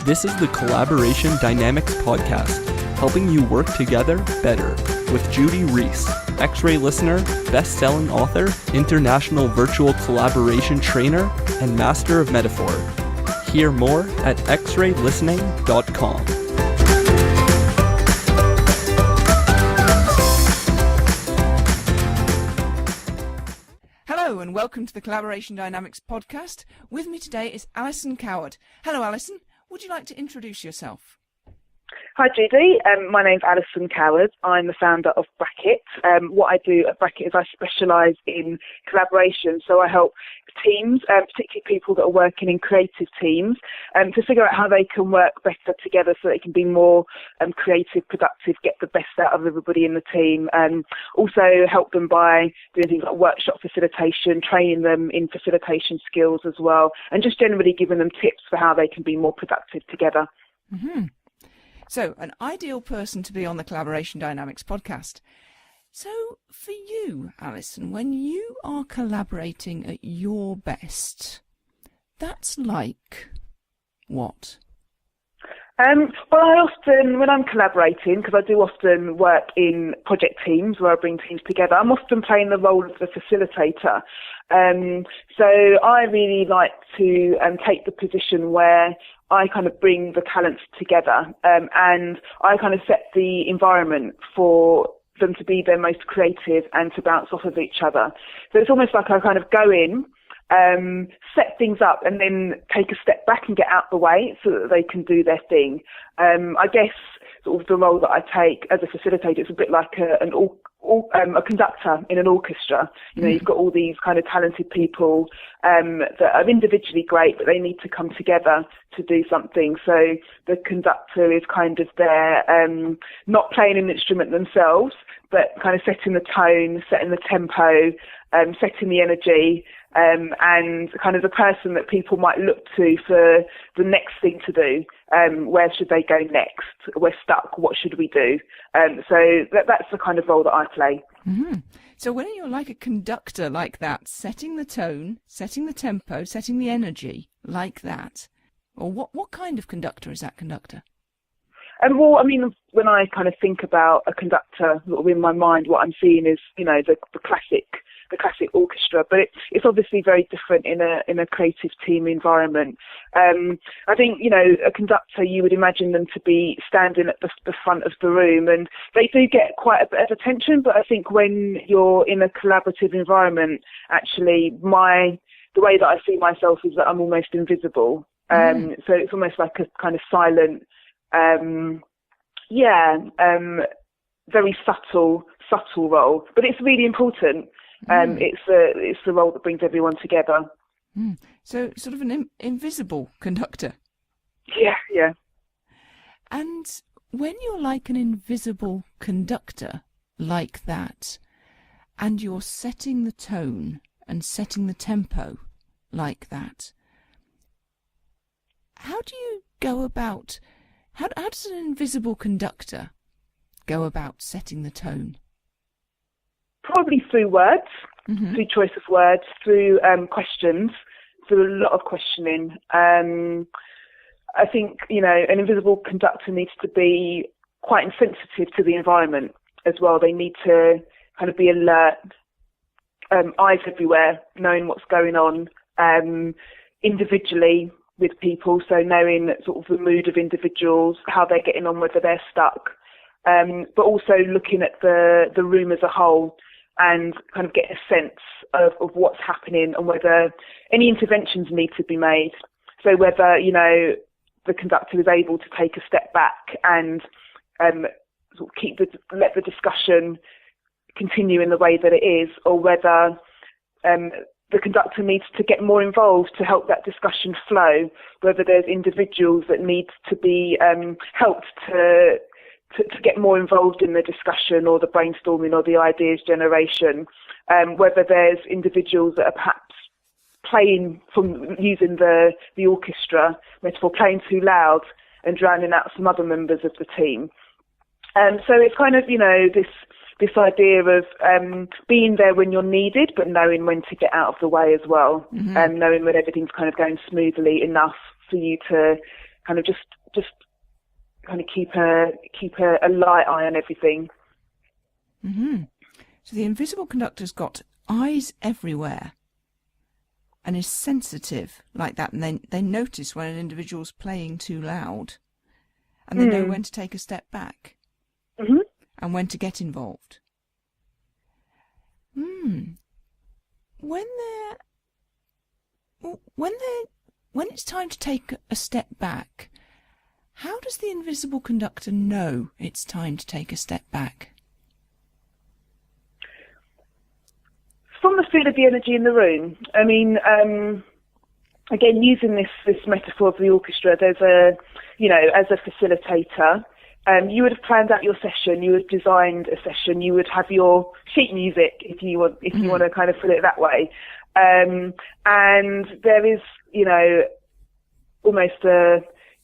This is the Collaboration Dynamics Podcast, helping you work together better with Judy Rees, X-Ray listener, best-selling author, international virtual collaboration trainer, and master of metaphor. Hear more at xraylistening.com. Hello and welcome to the Collaboration Dynamics Podcast. With me today is Alison Coward. Hello Alison, would you like to introduce yourself? Hi Judy, my name's Alison Coward. I'm the founder of Bracket. What I do at Bracket is I specialise in collaboration, so I help teams, particularly people that are working in creative teams, to figure out how they can work better together so they can be more creative, productive, get the best out of everybody in the team, and also help them by doing things like workshop facilitation, training them in facilitation skills as well, and just generally giving them tips for how they can be more productive together. Mm-hmm. So, an ideal person to be on the Collaboration Dynamics podcast. So, for you, Alison, when you are collaborating at your best, that's like what? Well, I often, when I'm collaborating, because I do often work in project teams where I bring teams together, I'm often playing the role of the facilitator. So I really like to take the position where I kind of bring the talents together, and I kind of set the environment for them to be their most creative and to bounce off of each other. So it's almost like I kind of go in, set things up and then take a step back and get out the way so that they can do their thing. I guess sort of the role that I take as a facilitator is a bit like a conductor in an orchestra. You know, you've got all these kind of talented people that are individually great, but they need to come together to do something. So the conductor is kind of there, not playing an instrument themselves, but kind of setting the tone, setting the tempo, setting the energy, and kind of the person that people might look to for the next thing to do. Where should they go next? We're stuck. What should we do? So that's the kind of role that I play. Mm-hmm. So when you're like a conductor like that, setting the tone, setting the tempo, setting the energy like that, or what kind of conductor is that conductor? Well, I mean, when I kind of think about a conductor, sort of in my mind, what I'm seeing is, you know, the classic orchestra, but it's obviously very different in a creative team environment. I think, you know, a conductor, you would imagine them to be standing at the front of the room, and they do get quite a bit of attention, but I think when you're in a collaborative environment, actually the way that I see myself is that I'm almost invisible. So it's almost like a kind of silent, very subtle role, but it's really important. It's the role that brings everyone together. So sort of an invisible conductor. Yeah. And when you're like an invisible conductor like that, and you're setting the tone and setting the tempo like that, how do you go about, how does an invisible conductor go about setting the tone? Probably through words, through choice of words, through questions, through a lot of questioning. I think, you know, an invisible conductor needs to be quite insensitive to the environment as well. They need to kind of be alert, eyes everywhere, knowing what's going on individually with people, so knowing sort of the mood of individuals, how they're getting on, whether they're stuck, but also looking at the room as a whole and kind of getting a sense of what's happening and whether any interventions need to be made. So whether, you know, the conductor is able to take a step back and sort of let the discussion continue in the way that it is, or whether the conductor needs to get more involved to help that discussion flow, whether there's individuals that need to be helped to get more involved in the discussion or the brainstorming or the ideas generation, whether there's individuals that are perhaps playing, from using the orchestra metaphor, playing too loud and drowning out some other members of the team. So it's kind of, you know, this idea of being there when you're needed, but knowing when to get out of the way as well, and knowing when everything's kind of going smoothly enough for you to kind of just kind of keep a light eye on everything. Mm-hmm. So the invisible conductor's got eyes everywhere and is sensitive like that, and they notice when an individual's playing too loud, and they know when to take a step back and when to get involved. When it's time to take a step back, how does the invisible conductor know it's time to take a step back? From the feel of the energy in the room. I mean, again, using this metaphor of the orchestra, there's as a facilitator, you would have planned out your session, you would have designed a session, you would have your sheet music, if you want to kind of put it that way. And there is, almost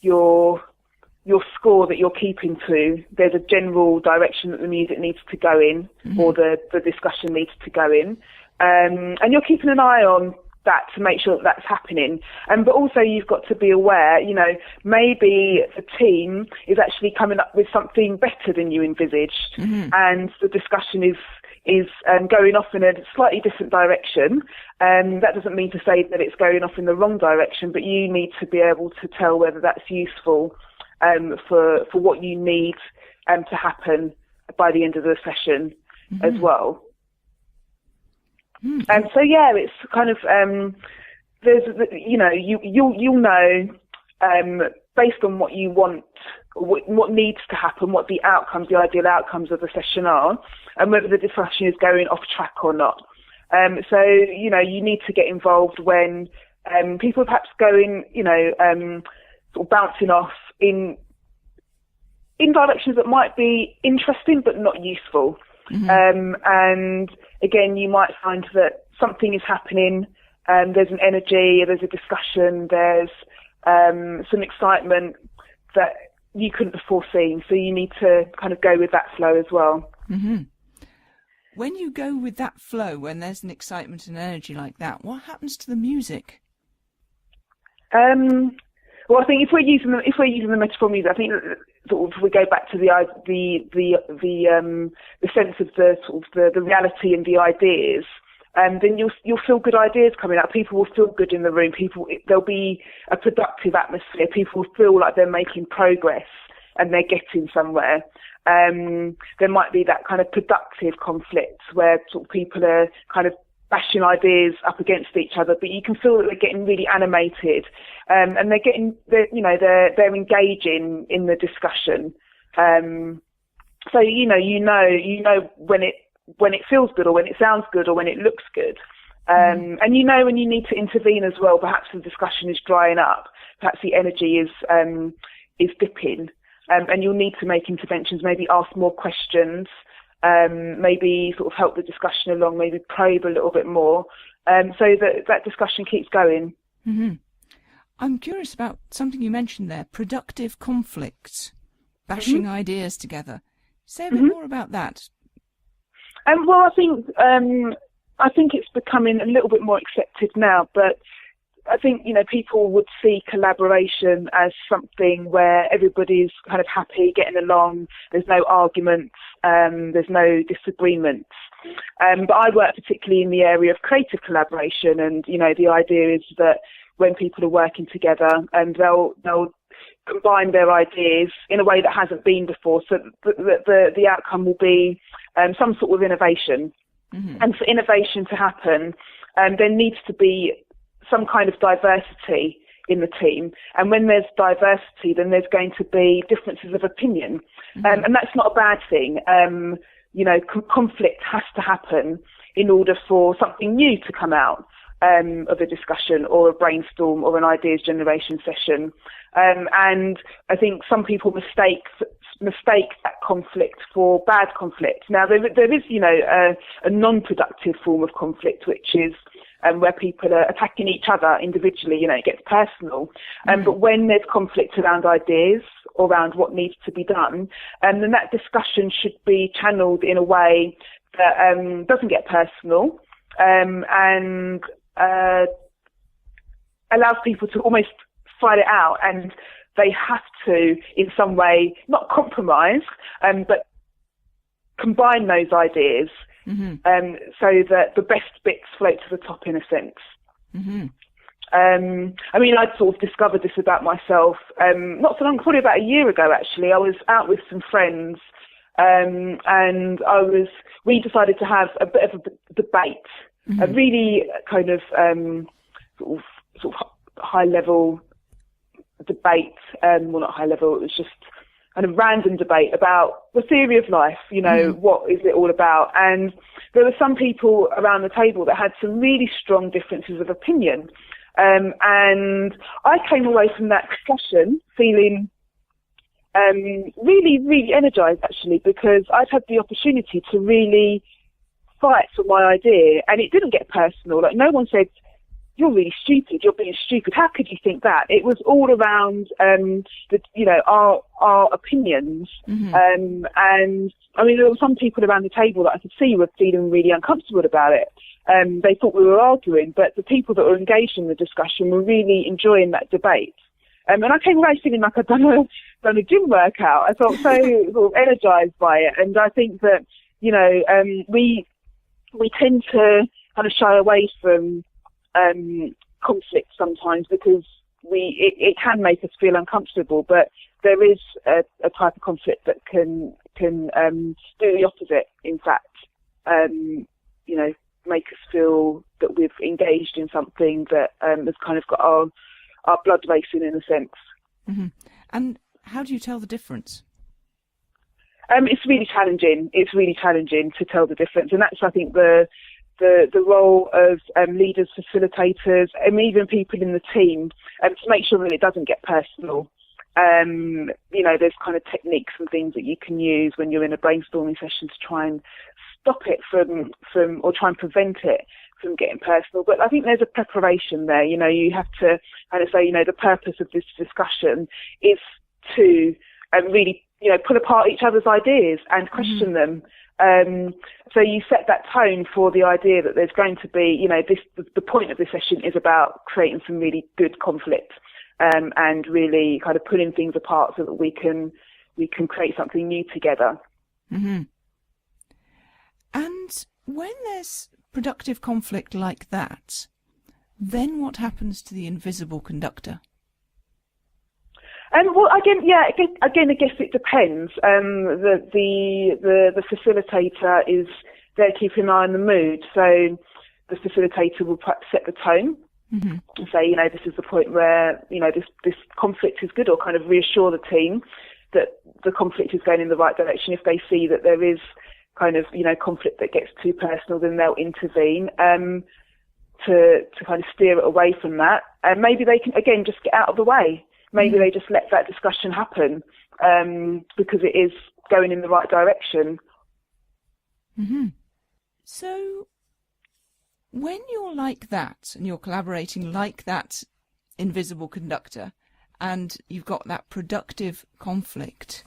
your score that you're keeping to. There's a general direction that the music needs to go in, or the discussion needs to go in. And you're keeping an eye on that to make sure that that's happening. But also you've got to be aware, maybe the team is actually coming up with something better than you envisaged, and the discussion is going off in a slightly different direction. That doesn't mean to say that it's going off in the wrong direction, but you need to be able to tell whether that's useful for what you need to happen by the end of the session as well. And so it's kind of there's you'll know based on what you want, what needs to happen, what the ideal outcomes of the session are, and whether the discussion is going off track or not. So you need to get involved when people are perhaps going sort of bouncing off in directions that might be interesting but not useful. And again, you might find that something is happening, there's an energy, there's a discussion, there's some excitement that you couldn't have foreseen, so you need to kind of go with that flow as well. When you go with that flow, when there's an excitement and energy like that, what happens to the music? Well, I think if we're using the metaphor music, I think sort of we go back to the sense of the reality and the ideas, and then you'll feel good ideas coming out. People will feel good in the room. There'll be a productive atmosphere. People will feel like they're making progress and they're getting somewhere. There might be that kind of productive conflict where sort of people are kind of bashing ideas up against each other, but you can feel that they're getting really animated, and they're engaging in the discussion. So you know when it feels good, or when it sounds good, or when it looks good, and when you need to intervene as well. Perhaps the discussion is drying up, perhaps the energy is dipping, and you'll need to make interventions. Maybe ask more questions. Maybe sort of help the discussion along, maybe probe a little bit more, so that discussion keeps going. I'm curious about something you mentioned there, productive conflicts, bashing ideas together. Say a bit more about that. Well, I think it's becoming a little bit more accepted now, but I think, people would see collaboration as something where everybody's kind of happy, getting along, there's no arguments, there's no disagreements. But I work particularly in the area of creative collaboration, and, the idea is that when people are working together, and they'll combine their ideas in a way that hasn't been before, so that the outcome will be some sort of innovation. And for innovation to happen, there needs to be some kind of diversity in the team. And when there's diversity, then there's going to be differences of opinion. And that's not a bad thing. Conflict has to happen in order for something new to come out of a discussion or a brainstorm or an ideas generation session. And I think some people mistake that conflict for bad conflict. Now, there is, a non-productive form of conflict, which is where people are attacking each other individually, it gets personal. But when there's conflict around ideas or around what needs to be done, then that discussion should be channeled in a way that doesn't get personal, and allows people to almost fight it out and they have to, in some way, not compromise, but combine those ideas, so that the best bits float to the top, in a sense. I mean, I'd sort of discovered this about myself not so long, probably about a year ago, actually. I was out with some friends, and we decided to have a bit of a debate, a really kind of sort of high-level debate. Well, not high-level, it was just kind of random debate about the theory of life, you know, what is it all about? And there were some people around the table that had some really strong differences of opinion. And I came away from that discussion feeling really, really energized, actually, because I'd had the opportunity to really fight for my idea. And it didn't get personal. Like, no one said, "You're really stupid, you're being stupid. How could you think that?" It was all around, our opinions. And I mean, there were some people around the table that I could see were feeling really uncomfortable about it. They thought we were arguing, but the people that were engaged in the discussion were really enjoying that debate. And I came away feeling like I'd done a gym workout. I felt so sort of energized by it. And I think that, you know, we tend to kind of shy away from conflict sometimes because it can make us feel uncomfortable, but there is a type of conflict that can do the opposite, in fact. You know, make us feel that we've engaged in something that has kind of got our blood racing, in a sense. And how do you tell the difference? It's really challenging. It's really challenging to tell the difference, and that's, I think, the role of leaders, facilitators, and even people in the team, to make sure that it doesn't get personal. You know, there's kind of techniques and things that you can use when you're in a brainstorming session to try and stop it from or try and prevent it from getting personal. But I think there's a preparation there. You know, you have to kind of say, you know, the purpose of this discussion is to really, you know, pull apart each other's ideas and question them. So you set that tone for the idea that there's going to be, you know, the point of this session is about creating some really good conflict, and really kind of pulling things apart so that we can create something new together. And when there's productive conflict like that, then what happens to the invisible conductor? Well, again, I guess it depends. The facilitator is there keeping an eye on the mood, so the facilitator will perhaps set the tone and say, you know, this is the point where, you know, this conflict is good, or kind of reassure the team that the conflict is going in the right direction. If they see that there is kind of, you know, conflict that gets too personal, then they'll intervene to kind of steer it away from that. And maybe they can, again, just get out of the way. Maybe they just let that discussion happen because it is going in the right direction. So when you're like that and you're collaborating like that invisible conductor and you've got that productive conflict,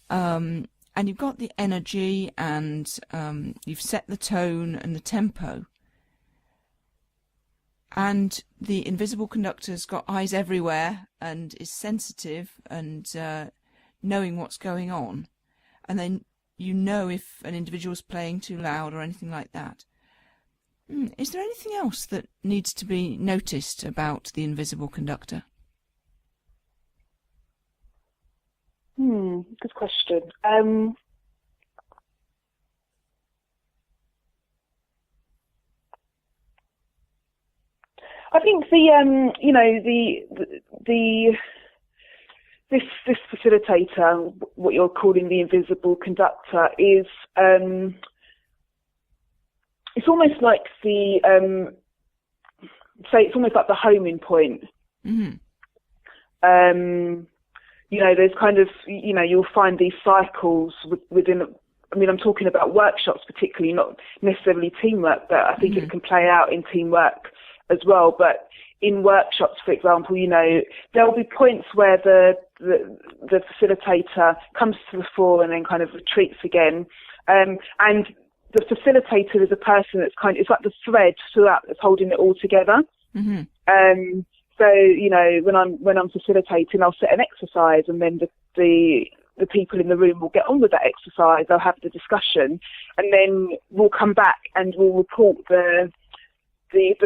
and you've got the energy and you've set the tone and the tempo, and the invisible conductor's got eyes everywhere and is sensitive and knowing what's going on, and then you know if an individual's playing too loud or anything like that. Is there anything else that needs to be noticed about the invisible conductor? Good question. I think this facilitator, what you're calling the invisible conductor, is it's almost like it's almost like the homing point. You know, there's kind of, you know, you'll find these cycles within. I mean, I'm talking about workshops particularly, not necessarily teamwork, but I think it can play out in teamwork as well. But in workshops, for example, you know, there'll be points where the facilitator comes to the fore and then kind of retreats again. And the facilitator is a person that's it's like the thread throughout that's holding it all together. So, you know, when I'm facilitating, I'll set an exercise, and then the people in the room will get on with that exercise. They'll have the discussion, and then we'll come back and we'll report the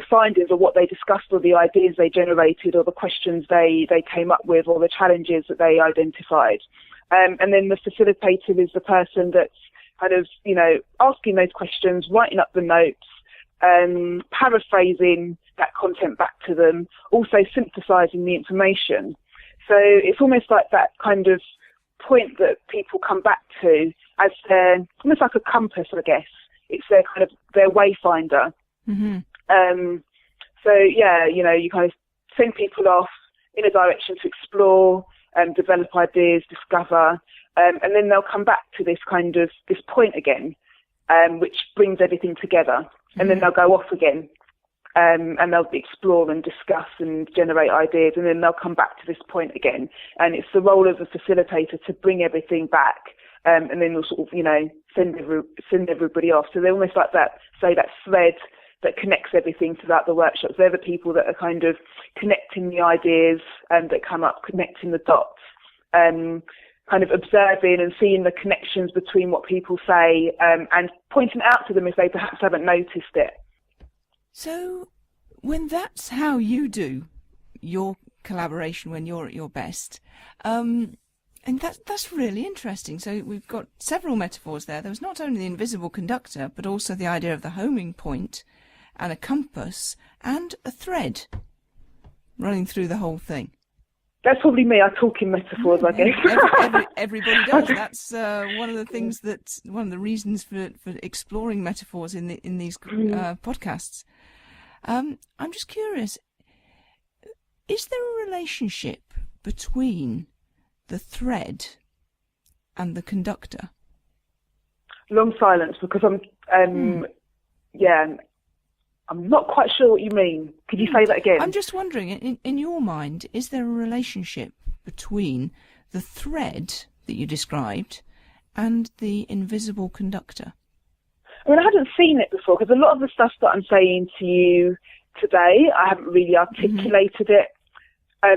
findings, or what they discussed, or the ideas they generated, or the questions they came up with, or the challenges that they identified. And then the facilitator is the person that's kind of, you know, asking those questions, writing up the notes, paraphrasing that content back to them, also synthesizing the information. So it's almost like that kind of point that people come back to as almost like a compass, I guess. It's their kind of their wayfinder. Mm-hmm. So yeah, you know, you kind of send people off in a direction to explore, develop ideas, discover, and then they'll come back to this point again, which brings everything together. And then they'll go off again, and they'll explore and discuss and generate ideas, and then they'll come back to this point again. And it's the role of the facilitator to bring everything back, and then they'll sort of, you know, send everybody off. So they're almost like that thread that connects everything throughout the workshops. They're the people that are kind of connecting the ideas that come up, connecting the dots, kind of observing and seeing the connections between what people say, and pointing out to them if they perhaps haven't noticed it. So when that's how you do your collaboration when you're at your best, and that's really interesting. So we've got several metaphors there. There was not only the invisible conductor, but also the idea of the homing point and a compass and a thread running through the whole thing. That's probably me. I talk in metaphors, I guess. Everybody does. That's one of the things one of the reasons for exploring metaphors in these podcasts. I'm just curious, is there a relationship between the thread and the conductor? Long silence, because I'm not quite sure what you mean. Could you say that again? I'm just wondering, in your mind, is there a relationship between the thread that you described and the invisible conductor? I mean, I hadn't seen it before, because a lot of the stuff that I'm saying to you today, I haven't really articulated it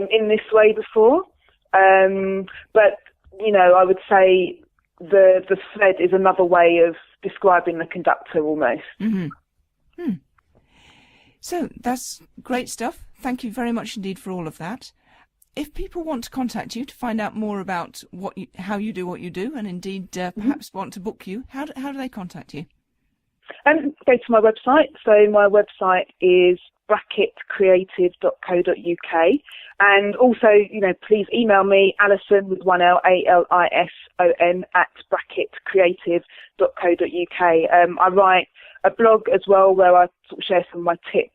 in this way before. But, you know, I would say the thread is another way of describing the conductor almost. Mm-hmm. So that's great stuff. Thank you very much indeed for all of that. If people want to contact you to find out more about how you do what you do, and indeed perhaps want to book you, how do they contact you? Go to my website. So my website is bracketcreative.co.uk, and also, you know, please email me, Alison with one L, ALISON @bracketcreative.co.uk. I write a blog as well where I sort of share some of my tips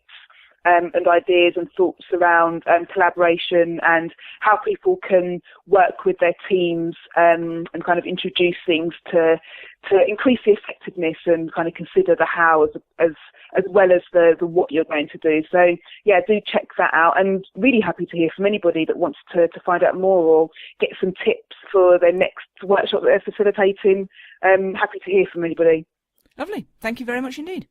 and ideas and thoughts around collaboration and how people can work with their teams and kind of introduce things to increase the effectiveness and kind of consider the how as well as the what you're going to do. So yeah, do check that out, and really happy to hear from anybody that wants to find out more or get some tips for their next workshop that they're facilitating. Happy to hear from anybody. Lovely. Thank you very much indeed.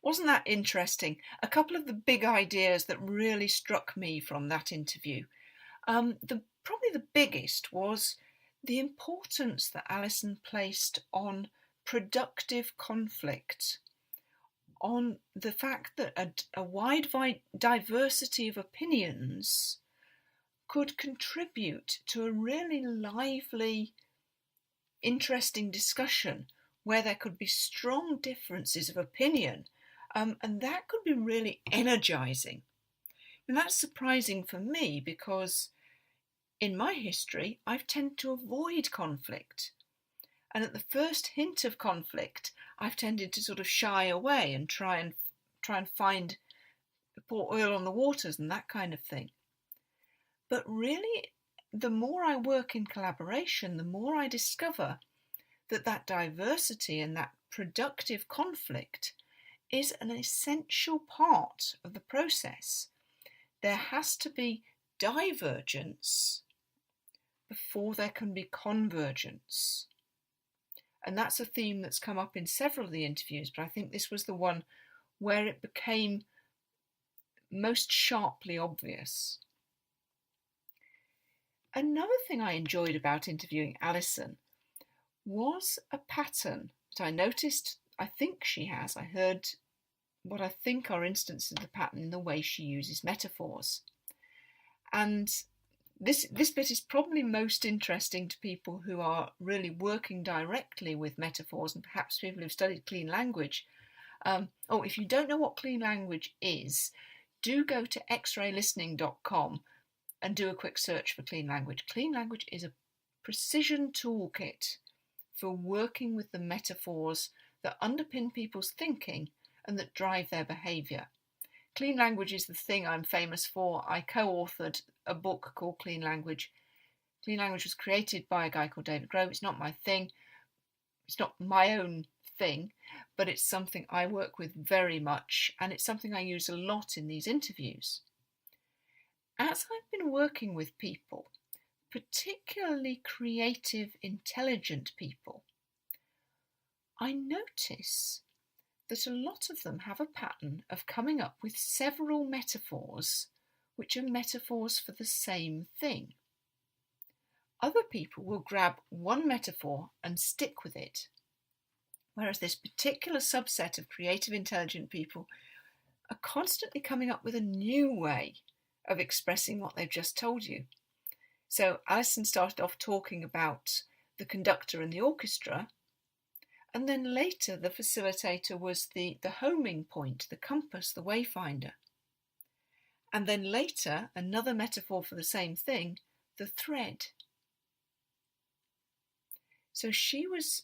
Wasn't that interesting? A couple of the big ideas that really struck me from that interview. Probably the biggest was the importance that Alison placed on productive conflict, on the fact that a wide diversity of opinions could contribute to a really lively, interesting discussion where there could be strong differences of opinion, and that could be really energizing. And that's surprising for me because in my history, I've tended to avoid conflict. And at the first hint of conflict, I've tended to sort of shy away and try and pour oil on the waters and that kind of thing. But really, the more I work in collaboration, the more I discover that diversity and that productive conflict is an essential part of the process. There has to be divergence before there can be convergence. And that's a theme that's come up in several of the interviews, but I think this was the one where it became most sharply obvious. Another thing I enjoyed about interviewing Alison was a pattern that I noticed. I think she has. I heard what I think are instances of the pattern in the way she uses metaphors. And this bit is probably most interesting to people who are really working directly with metaphors, and perhaps people who've studied clean language. If you don't know what clean language is, do go to xraylistening.com and do a quick search for clean language. Clean language is a precision toolkit for working with the metaphors that underpin people's thinking and that drive their behaviour. Clean language is the thing I'm famous for. I co-authored a book called Clean Language. Clean language was created by a guy called David Grove. It's not my thing. It's not my own thing, but it's something I work with very much, and it's something I use a lot in these interviews. As I've been working with people, particularly creative, intelligent people, I notice that a lot of them have a pattern of coming up with several metaphors which are metaphors for the same thing. Other people will grab one metaphor and stick with it, whereas this particular subset of creative, intelligent people are constantly coming up with a new way of expressing what they've just told you. So Alison started off talking about the conductor and the orchestra, and then later the facilitator was the homing point, the compass, the wayfinder. And then later, another metaphor for the same thing, the thread. So she was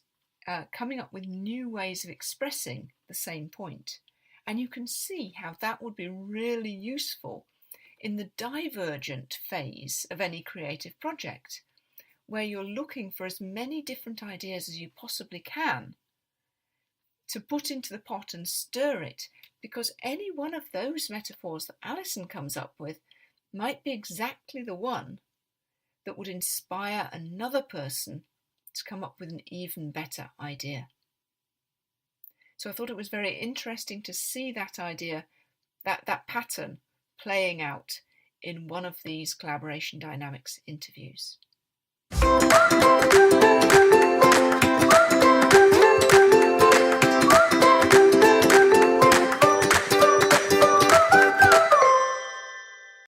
coming up with new ways of expressing the same point. And you can see how that would be really useful in the divergent phase of any creative project, where you're looking for as many different ideas as you possibly can to put into the pot and stir it, because any one of those metaphors that Alison comes up with might be exactly the one that would inspire another person to come up with an even better idea. So I thought it was very interesting to see that idea, that pattern playing out in one of these collaboration dynamics interviews.